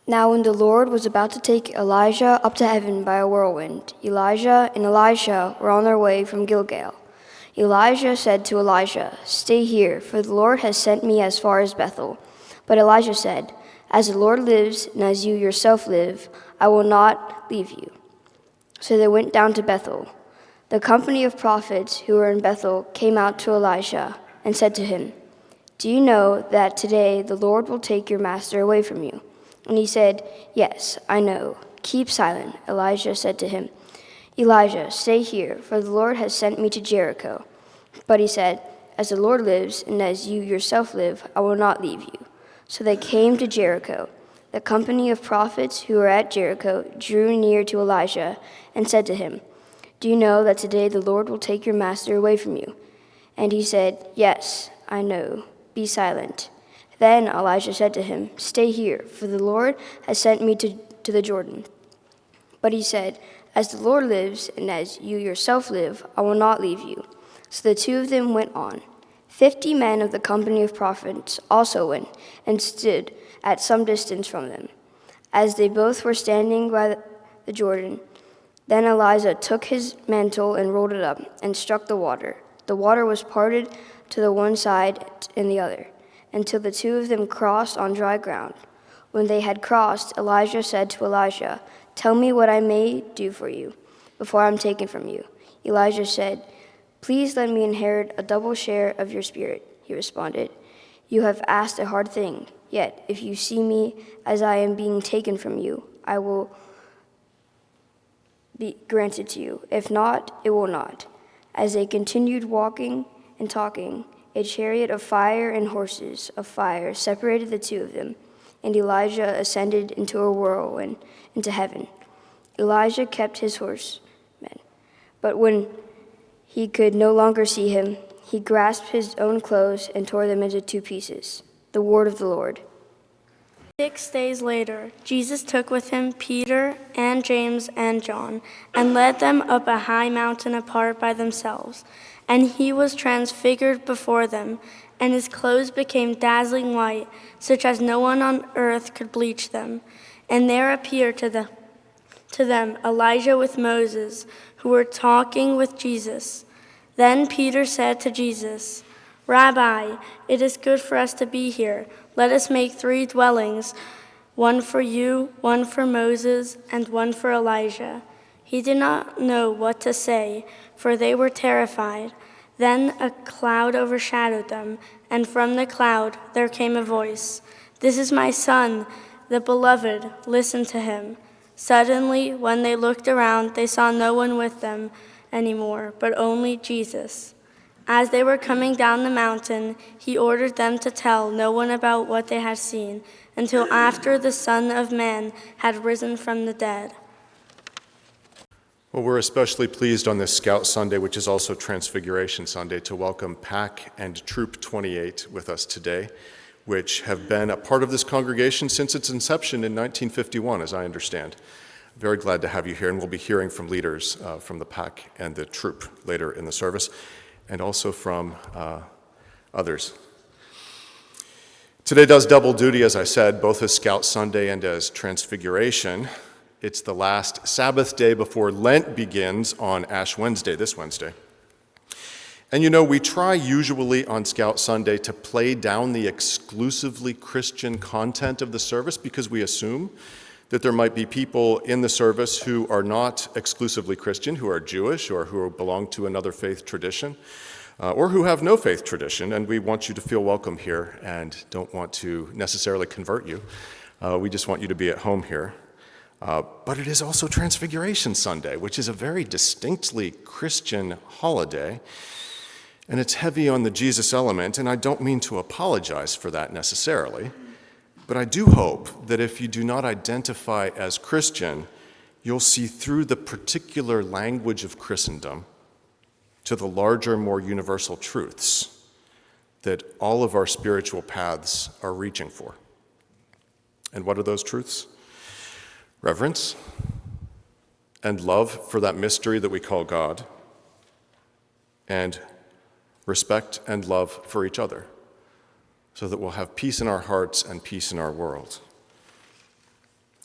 Now when the Lord was about to take Elijah up to heaven by a whirlwind, Elijah and Elisha were on their way from Gilgal. Elijah said to Elisha, "Stay here, for the Lord has sent me as far as Bethel." But Elijah said, "As the Lord lives, and as you yourself live, I will not leave you." So they went down to Bethel. The company of prophets who were in Bethel came out to Elisha and said to him, "Do you know that today the Lord will take your master away from you?" And he said, "Yes, I know. Keep silent." Elijah said to him, "Elijah, stay here, for the Lord has sent me to Jericho." But he said, "As the Lord lives, and as you yourself live, I will not leave you." So they came to Jericho. The company of prophets who were at Jericho drew near to Elijah and said to him, "Do you know that today the Lord will take your master away from you?" And he said, "Yes, I know. Be silent." Then Elijah said to him, "Stay here, for the Lord has sent me to the Jordan." But he said, "As the Lord lives, and as you yourself live, I will not leave you." So the two of them went on. 50 men of the company of prophets also went and stood at some distance from them. As they both were standing by the Jordan, then Elijah took his mantle and rolled it up and struck the water. The water was parted to the one side and the other, until the two of them crossed on dry ground. When they had crossed, Elijah said to Elisha, "Tell me what I may do for you before I am taken from you." Elijah said, "Please let me inherit a double share of your spirit." He responded, "You have asked a hard thing. Yet if you see me as I am being taken from you, I will be granted to you. If not, it will not." As they continued walking and talking, a chariot of fire and horses of fire separated the two of them, and Elijah ascended into a whirlwind into heaven. Elijah kept his horsemen, but when he could no longer see him, he grasped his own clothes and tore them into two pieces. The word of the Lord. 6 days later, Jesus took with him Peter and James and John and led them up a high mountain apart by themselves. And he was transfigured before them, and his clothes became dazzling white, such as no one on earth could bleach them. And there appeared to them Elijah with Moses, who were talking with Jesus. Then Peter said to Jesus, "Rabbi, it is good for us to be here. Let us make 3 dwellings, one for you, one for Moses, and one for Elijah." He did not know what to say, for they were terrified. Then a cloud overshadowed them, and from the cloud there came a voice, "This is my son, the beloved. Listen to him." Suddenly, when they looked around, they saw no one with them anymore, but only Jesus. As they were coming down the mountain, he ordered them to tell no one about what they had seen, until after the Son of Man had risen from the dead. Well, we're especially pleased on this Scout Sunday, which is also Transfiguration Sunday, to welcome Pack and Troop 28 with us today, which have been a part of this congregation since its inception in 1951, as I understand. Very glad to have you here, and we'll be hearing from leaders from the Pack and the Troop later in the service, and also from others. Today does double duty, as I said, both as Scout Sunday and as Transfiguration. It's the last Sabbath day before Lent begins on Ash Wednesday, this Wednesday. And you know, we try usually on Scout Sunday to play down the exclusively Christian content of the service because we assume that there might be people in the service who are not exclusively Christian, who are Jewish or who belong to another faith tradition, or who have no faith tradition, and we want you to feel welcome here and don't want to necessarily convert you. We just want you to be at home here. But it is also Transfiguration Sunday, which is a very distinctly Christian holiday, and it's heavy on the Jesus element, and I don't mean to apologize for that necessarily, but I do hope that if you do not identify as Christian, you'll see through the particular language of Christendom to the larger, more universal truths that all of our spiritual paths are reaching for. And what are those truths? Reverence and love for that mystery that we call God, and respect and love for each other, so that we'll have peace in our hearts and peace in our world.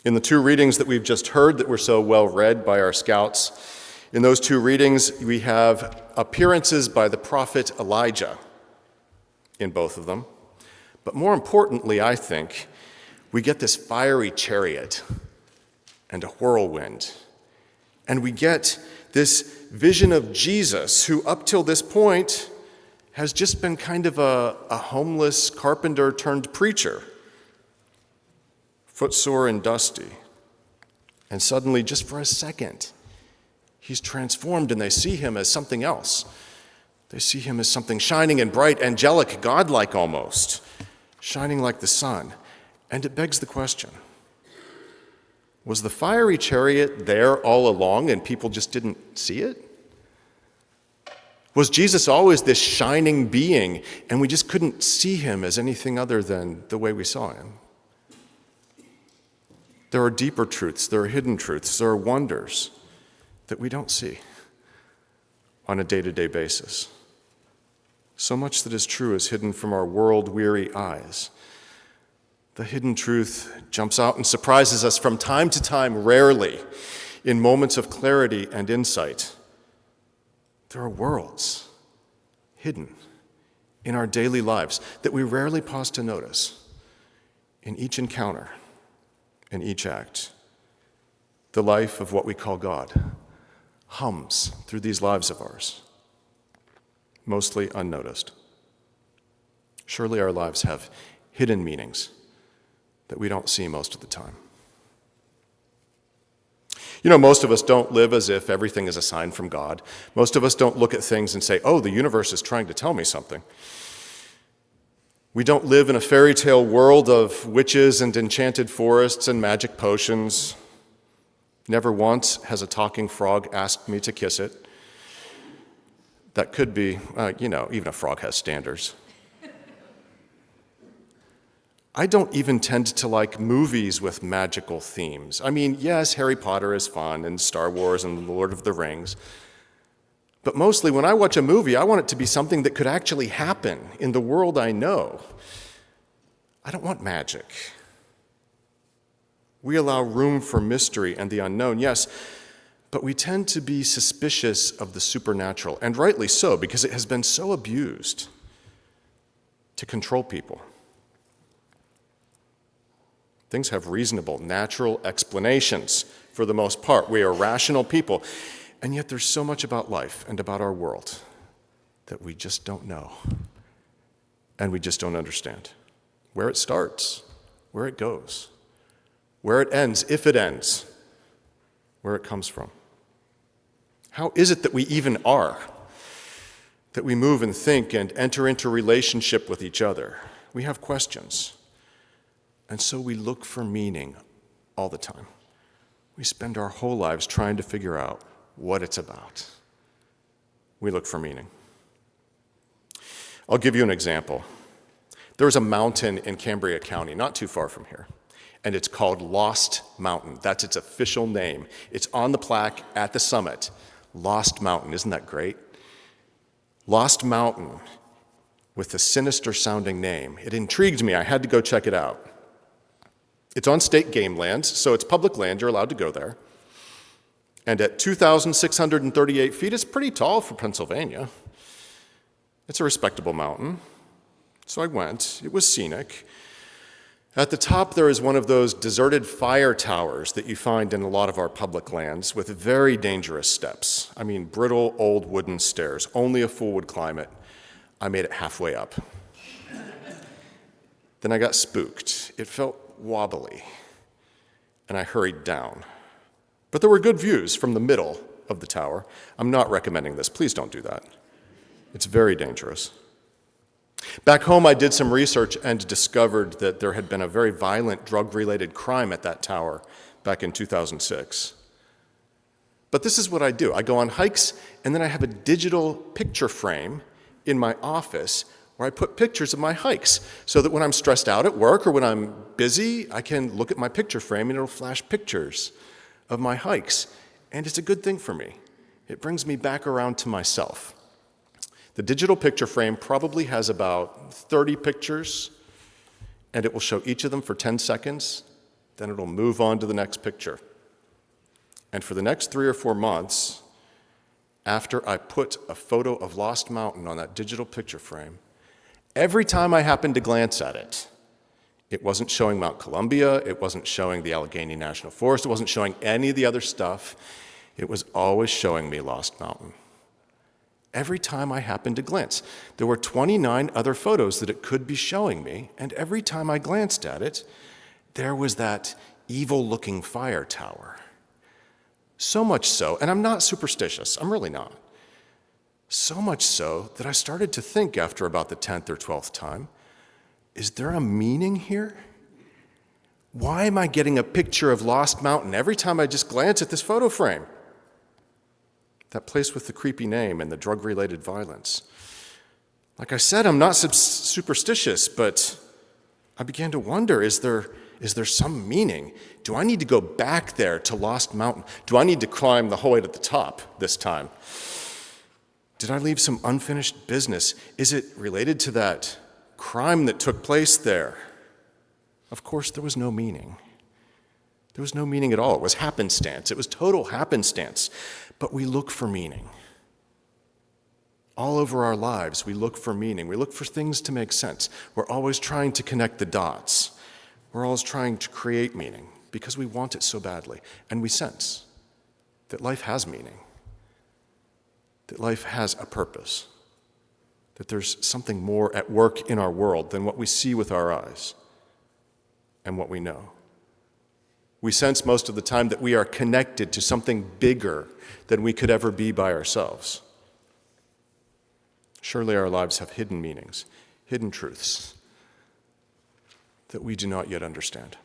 In the two readings that we've just heard that were so well read by our scouts, in those two readings we have appearances by the prophet Elijah in both of them. But more importantly, I think, we get this fiery chariot and a whirlwind. And we get this vision of Jesus, who up till this point has just been kind of a homeless carpenter turned preacher, footsore and dusty. And suddenly, just for a second, he's transformed and they see him as something else. They see him as something shining and bright, angelic, godlike almost, shining like the sun. And it begs the question, was the fiery chariot there all along and people just didn't see it? Was Jesus always this shining being and we just couldn't see him as anything other than the way we saw him? There are deeper truths, there are hidden truths, there are wonders that we don't see on a day-to-day basis. So much that is true is hidden from our world-weary eyes. The hidden truth jumps out and surprises us from time to time, rarely, in moments of clarity and insight. There are worlds hidden in our daily lives that we rarely pause to notice in each encounter, in each act. The life of what we call God hums through these lives of ours, mostly unnoticed. Surely our lives have hidden meanings that we don't see most of the time. You know, most of us don't live as if everything is a sign from God. Most of us don't look at things and say, oh, the universe is trying to tell me something. We don't live in a fairy tale world of witches and enchanted forests and magic potions. Never once has a talking frog asked me to kiss it. That could be, even a frog has standards. I don't even tend to like movies with magical themes. I mean, yes, Harry Potter is fun, and Star Wars and The Lord of the Rings. But mostly when I watch a movie, I want it to be something that could actually happen in the world I know. I don't want magic. We allow room for mystery and the unknown, yes, but we tend to be suspicious of the supernatural, and rightly so, because it has been so abused to control people. Things have reasonable, natural explanations for the most part. We are rational people, and yet there's so much about life and about our world that we just don't know, and we just don't understand. Where it starts, where it goes, where it ends, if it ends, where it comes from. How is it that we even are? That we move and think and enter into relationship with each other? We have questions. And so we look for meaning all the time. We spend our whole lives trying to figure out what it's about. We look for meaning. I'll give you an example. There's a mountain in Cambria County, not too far from here, and it's called Lost Mountain. That's its official name. It's on the plaque at the summit. Lost Mountain, isn't that great? Lost Mountain with a sinister sounding name. It intrigued me. I had to go check it out. It's on state game lands, so it's public land. You're allowed to go there. And at 2,638 feet, it's pretty tall for Pennsylvania. It's a respectable mountain. So I went. It was scenic. At the top, there is one of those deserted fire towers that you find in a lot of our public lands with very dangerous steps. I mean, brittle, old wooden stairs. Only a fool would climb it. I made it halfway up. Then I got spooked. It felt wobbly, and I hurried down. But there were good views from the middle of the tower. I'm not recommending this. Please don't do that. It's very dangerous. Back home, I did some research and discovered that there had been a very violent drug-related crime at that tower back in 2006. But this is what I do. I go on hikes, and then I have a digital picture frame in my office where I put pictures of my hikes so that when I'm stressed out at work or when I'm busy, I can look at my picture frame and it'll flash pictures of my hikes. And it's a good thing for me. It brings me back around to myself. The digital picture frame probably has about 30 pictures, and it will show each of them for 10 seconds, Then it'll move on to the next picture. And for the next 3 or 4 months, after I put a photo of Lost Mountain on that digital picture frame, every time I happened to glance at it, it wasn't showing Mount Columbia, it wasn't showing the Allegheny National Forest, it wasn't showing any of the other stuff. It was always showing me Lost Mountain. Every time I happened to glance. There were 29 other photos that it could be showing me, and every time I glanced at it, there was that evil-looking fire tower. So much so, and I'm not superstitious, I'm really not. So much so that I started to think after about the 10th or 12th time, is there a meaning here? Why am I getting a picture of Lost Mountain every time I just glance at this photo frame? That place with the creepy name and the drug-related violence. Like I said, I'm not superstitious, but I began to wonder, is there some meaning? Do I need to go back there to Lost Mountain? Do I need to climb the whole way to the top this time? Did I leave some unfinished business? Is it related to that crime that took place there? Of course, there was no meaning. There was no meaning at all. It was happenstance. It was total happenstance. But we look for meaning. All over our lives, we look for meaning. We look for things to make sense. We're always trying to connect the dots. We're always trying to create meaning because we want it so badly. And we sense that life has meaning, that life has a purpose, that there's something more at work in our world than what we see with our eyes and what we know. We sense most of the time that we are connected to something bigger than we could ever be by ourselves. Surely our lives have hidden meanings, hidden truths that we do not yet understand.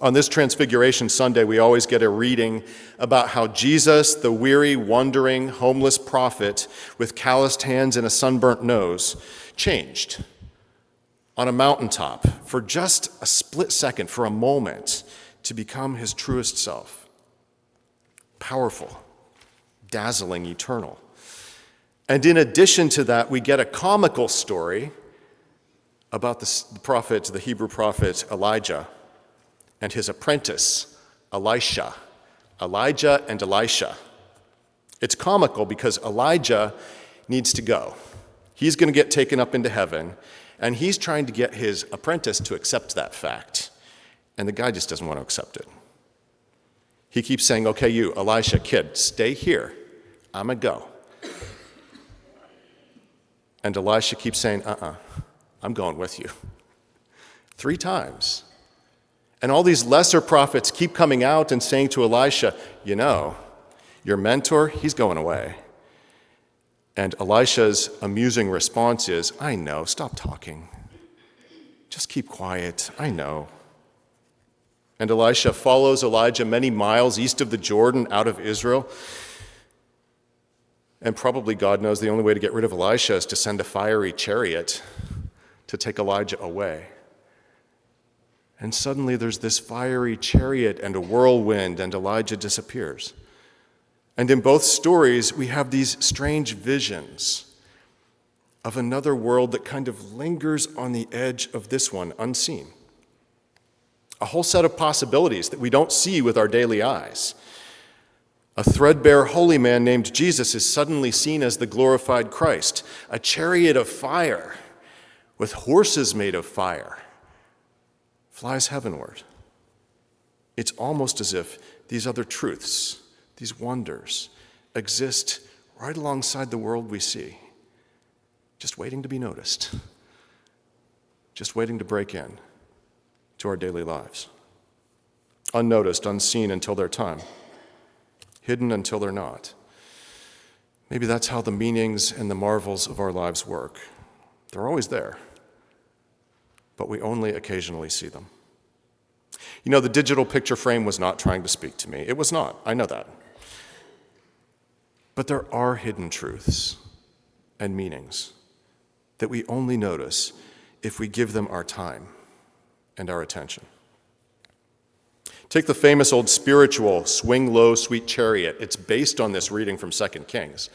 On this Transfiguration Sunday, we always get a reading about how Jesus, the weary, wandering, homeless prophet with calloused hands and a sunburnt nose, changed on a mountaintop for just a split second, for a moment, to become his truest self. Powerful, dazzling, eternal. And in addition to that, we get a comical story about the Hebrew prophet Elijah and his apprentice, Elisha. Elijah and Elisha. It's comical because Elijah needs to go. He's going to get taken up into heaven, and he's trying to get his apprentice to accept that fact. And the guy just doesn't want to accept it. He keeps saying, okay, you, Elisha, kid, stay here. I'm going to go. And Elisha keeps saying, I'm going with you. 3 times. And all these lesser prophets keep coming out and saying to Elisha, you know, your mentor, he's going away. And Elisha's amusing response is, I know, stop talking. Just keep quiet, I know. And Elisha follows Elijah many miles east of the Jordan out of Israel. And probably God knows the only way to get rid of Elisha is to send a fiery chariot to take Elijah away. And suddenly there's this fiery chariot and a whirlwind, and Elijah disappears. And in both stories, we have these strange visions of another world that kind of lingers on the edge of this one, unseen. A whole set of possibilities that we don't see with our daily eyes. A threadbare holy man named Jesus is suddenly seen as the glorified Christ. A chariot of fire with horses made of fire flies heavenward. It's almost as if these other truths, these wonders, exist right alongside the world we see, just waiting to be noticed, just waiting to break in to our daily lives. Unnoticed, unseen until their time, hidden until they're not. Maybe that's how the meanings and the marvels of our lives work. They're always there, but we only occasionally see them. You know, the digital picture frame was not trying to speak to me. It was not. I know that. But there are hidden truths and meanings that we only notice if we give them our time and our attention. Take the famous old spiritual Swing Low, Sweet Chariot. It's based on this reading from 2 Kings.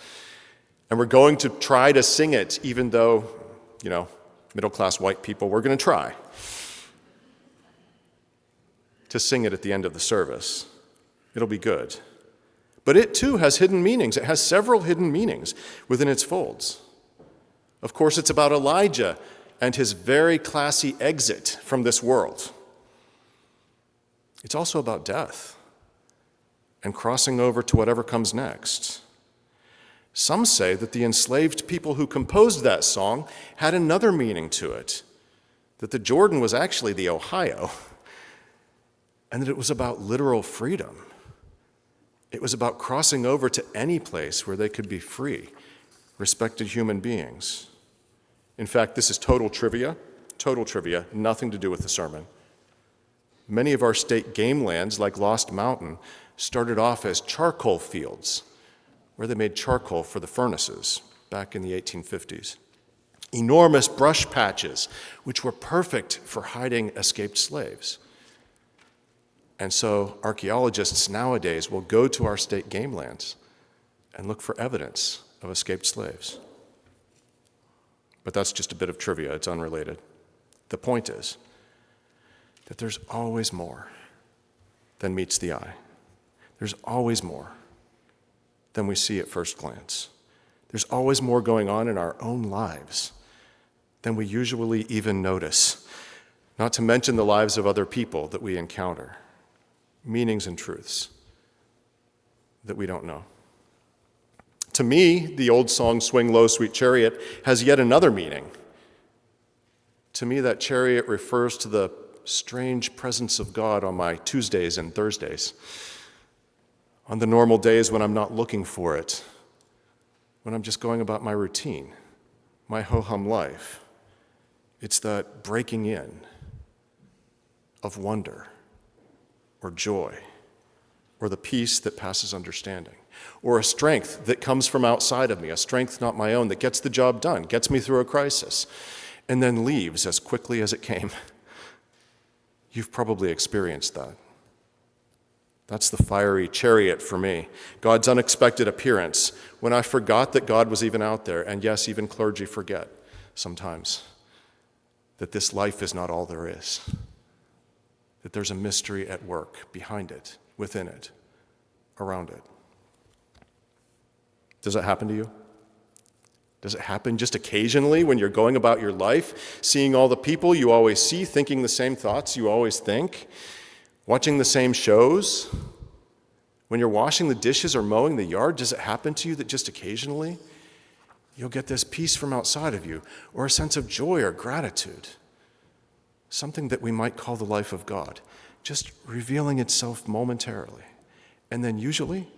And we're going to try to sing it, even though, middle-class white people, we're going to try. to sing it at the end of the service. It'll be good. But it too has hidden meanings. It has several hidden meanings within its folds. Of course, it's about Elijah and his very classy exit from this world. It's also about death and crossing over to whatever comes next. Some say that the enslaved people who composed that song had another meaning to it, that the Jordan was actually the Ohio, and that it was about literal freedom. It was about crossing over to any place where they could be free, respected human beings. In fact, this is total trivia, nothing to do with the sermon. Many of our state game lands, like Lost Mountain, started off as charcoal fields, where they made charcoal for the furnaces back in the 1850s. Enormous brush patches, which were perfect for hiding escaped slaves. And so archaeologists nowadays will go to our state game lands and look for evidence of escaped slaves. But that's just a bit of trivia, it's unrelated. The point is that there's always more than meets the eye. There's always more than we see at first glance. There's always more going on in our own lives than we usually even notice, not to mention the lives of other people that we encounter, meanings and truths that we don't know. To me, the old song, "Swing Low, Sweet Chariot," has yet another meaning. To me, that chariot refers to the strange presence of God on my Tuesdays and Thursdays, on the normal days when I'm not looking for it, when I'm just going about my routine, my ho-hum life. It's that breaking in of wonder or joy or the peace that passes understanding, or a strength that comes from outside of me, a strength not my own that gets the job done, gets me through a crisis, and then leaves as quickly as it came. You've probably experienced that. That's the fiery chariot for me, God's unexpected appearance, when I forgot that God was even out there, and yes, even clergy forget sometimes that this life is not all there is, that there's a mystery at work behind it, within it, around it. Does it happen to you? Does it happen just occasionally when you're going about your life, seeing all the people you always see, thinking the same thoughts you always think, watching the same shows? When you're washing the dishes or mowing the yard, does it happen to you that just occasionally you'll get this peace from outside of you, or a sense of joy or gratitude? Something that we might call the life of God, just revealing itself momentarily. And then usually,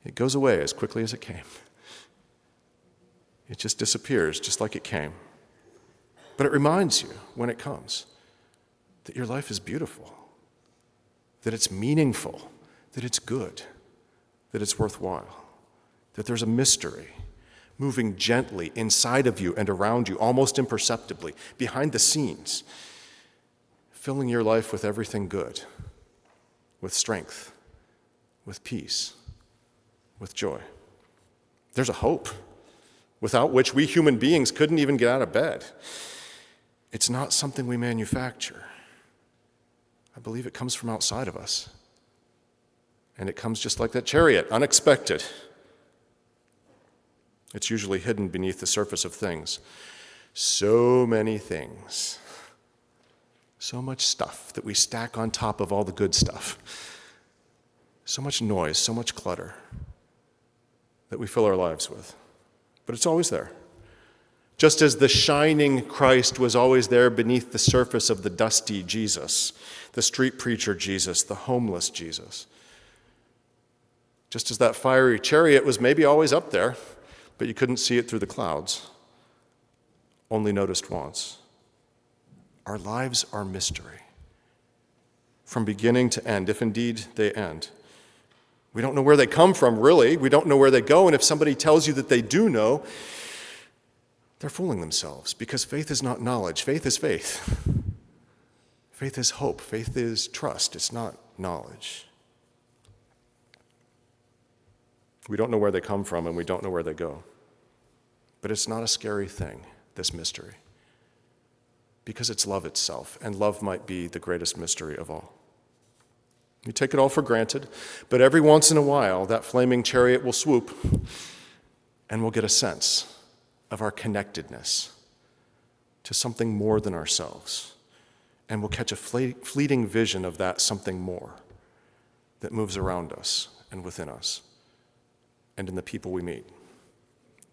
it goes away as quickly as it came. It just disappears just like it came. But it reminds you, when it comes, that your life is beautiful, that it's meaningful, that it's good, that it's worthwhile, that there's a mystery moving gently inside of you and around you, almost imperceptibly, behind the scenes, filling your life with everything good, with strength, with peace, with joy. There's a hope without which we human beings couldn't even get out of bed. It's not something we manufacture. I believe it comes from outside of us. And it comes just like that chariot, unexpected. It's usually hidden beneath the surface of things. So many things. So much stuff that we stack on top of all the good stuff. So much noise, so much clutter that we fill our lives with. But it's always there. Just as the shining Christ was always there beneath the surface of the dusty Jesus, the street preacher Jesus, the homeless Jesus. Just as that fiery chariot was maybe always up there, but you couldn't see it through the clouds, only noticed once. Our lives are mystery, from beginning to end, if indeed they end. We don't know where they come from, really. We don't know where they go, and if somebody tells you that they do know, they're fooling themselves, because faith is not knowledge. Faith is faith. Faith is hope. Faith is trust. It's not knowledge. We don't know where they come from, and we don't know where they go. But it's not a scary thing, this mystery, because it's love itself, and love might be the greatest mystery of all. We take it all for granted, but every once in a while, that flaming chariot will swoop, and we'll get a sense of our connectedness to something more than ourselves. And we'll catch a fleeting vision of that something more that moves around us and within us and in the people we meet.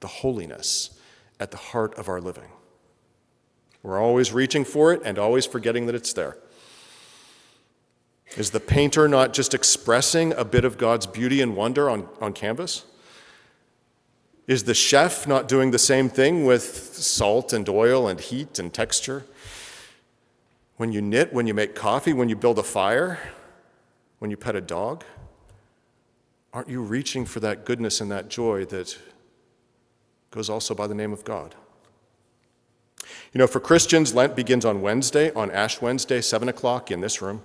The holiness at the heart of our living. We're always reaching for it and always forgetting that it's there. Is the painter not just expressing a bit of God's beauty and wonder on canvas? Is the chef not doing the same thing with salt and oil and heat and texture? When you knit, when you make coffee, when you build a fire, when you pet a dog, aren't you reaching for that goodness and that joy that goes also by the name of God? You know, for Christians, Lent begins on Wednesday, on Ash Wednesday, 7 o'clock in this room.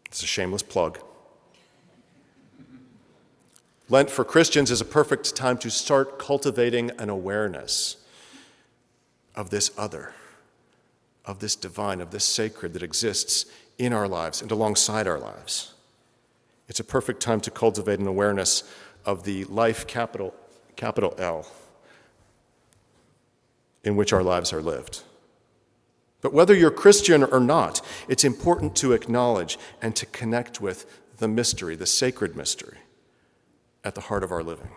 It's a shameless plug. Lent for Christians is a perfect time to start cultivating an awareness of this other, of this divine, of this sacred that exists in our lives and alongside our lives. It's a perfect time to cultivate an awareness of the life, capital L, in which our lives are lived. But whether you're Christian or not, it's important to acknowledge and to connect with the mystery, the sacred mystery, at the heart of our living.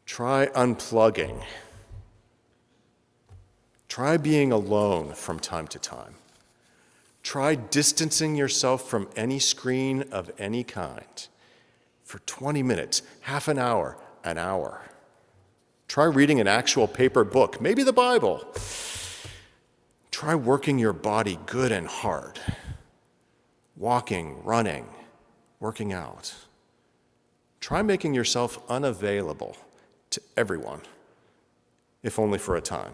Try unplugging. Try being alone from time to time. Try distancing yourself from any screen of any kind for 20 minutes, half an hour, an hour. Try reading an actual paper book, maybe the Bible. Try working your body good and hard. Walking, running, working out. Try making yourself unavailable to everyone, if only for a time.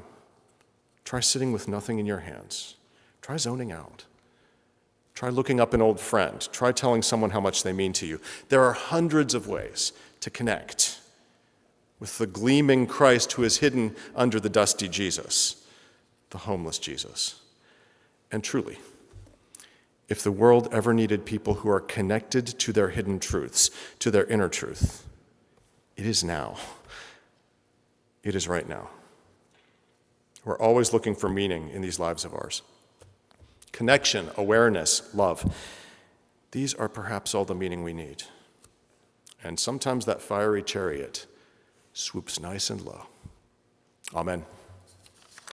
Try sitting with nothing in your hands. Try zoning out. Try looking up an old friend. Try telling someone how much they mean to you. There are hundreds of ways to connect with the gleaming Christ who is hidden under the dusty Jesus, the homeless Jesus. And truly, if the world ever needed people who are connected to their hidden truths, to their inner truth, it is now. It is right now. We're always looking for meaning in these lives of ours. Connection, awareness, love. These are perhaps all the meaning we need. And sometimes that fiery chariot swoops nice and low. Amen.